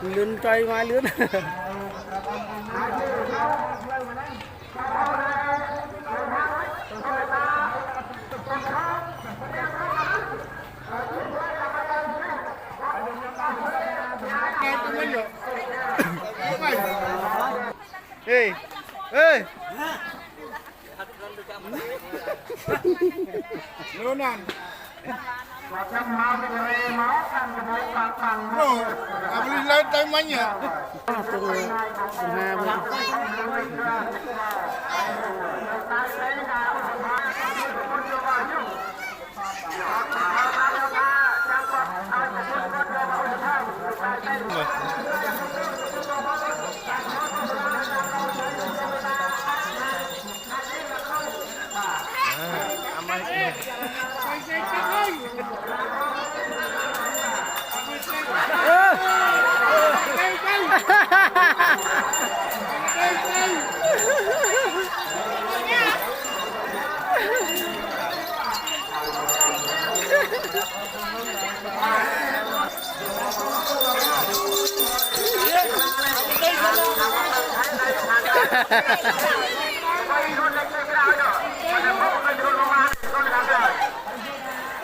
lươn trai mai lươn ê ê lươn ăn beli lain temanya.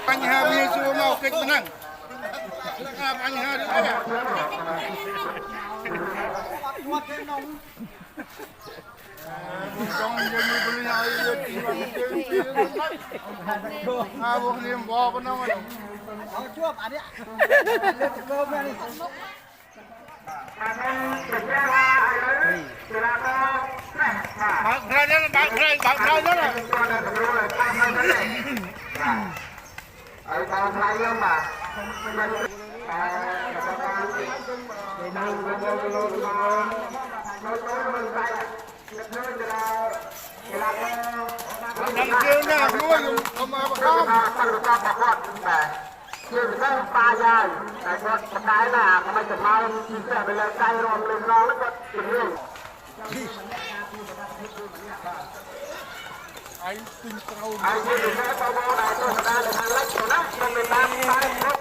Anh Hà bây giờ mau kịch menang. Anh Hà đi đâu? Trong dân beli hai bukan dia bawa apa nama? Cuap ada. Bác ra đó là. Ở đâu thay không bà? Đằng kia nha, nuôi không mà không. Chưa có ba giờ, tại có cái là không phải mau chia sẻ với lại cây rồi lên nó có tiền luôn. Anh tin sâu. Anh đi đến cái bao bao này tôi ra để ăn lách của nó, không người ta phải hết.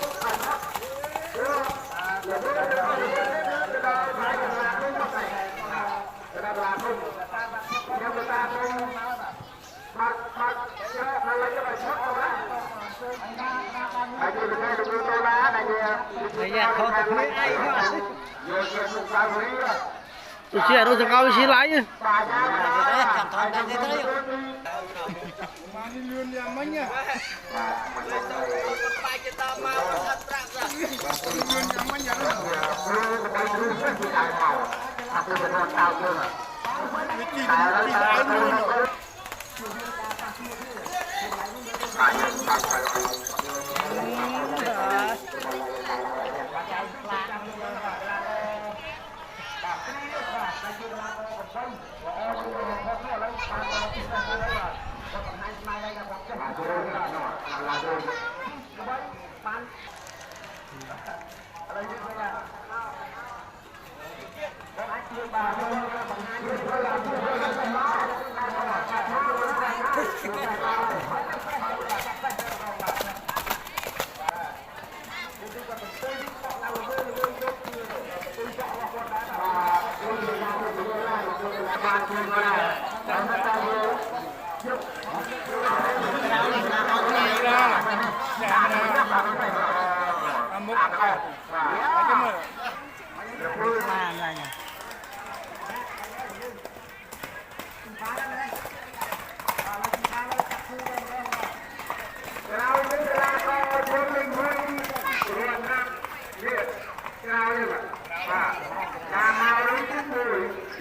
Tôi chia đâu chẳng cao xin lái chứ.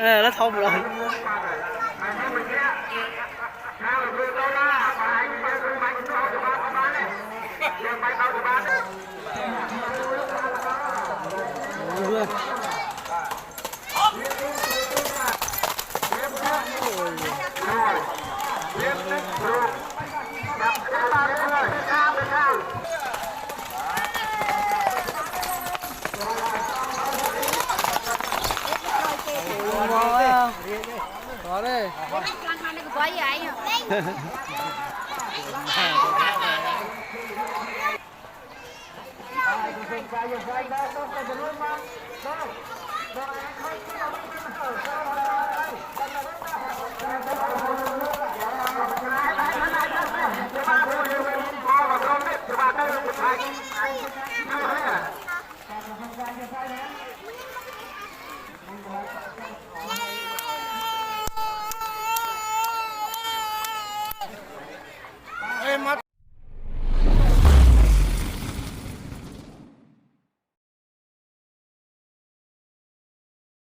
แล้วทอมเลย có đây Có gì ấy nhỉ?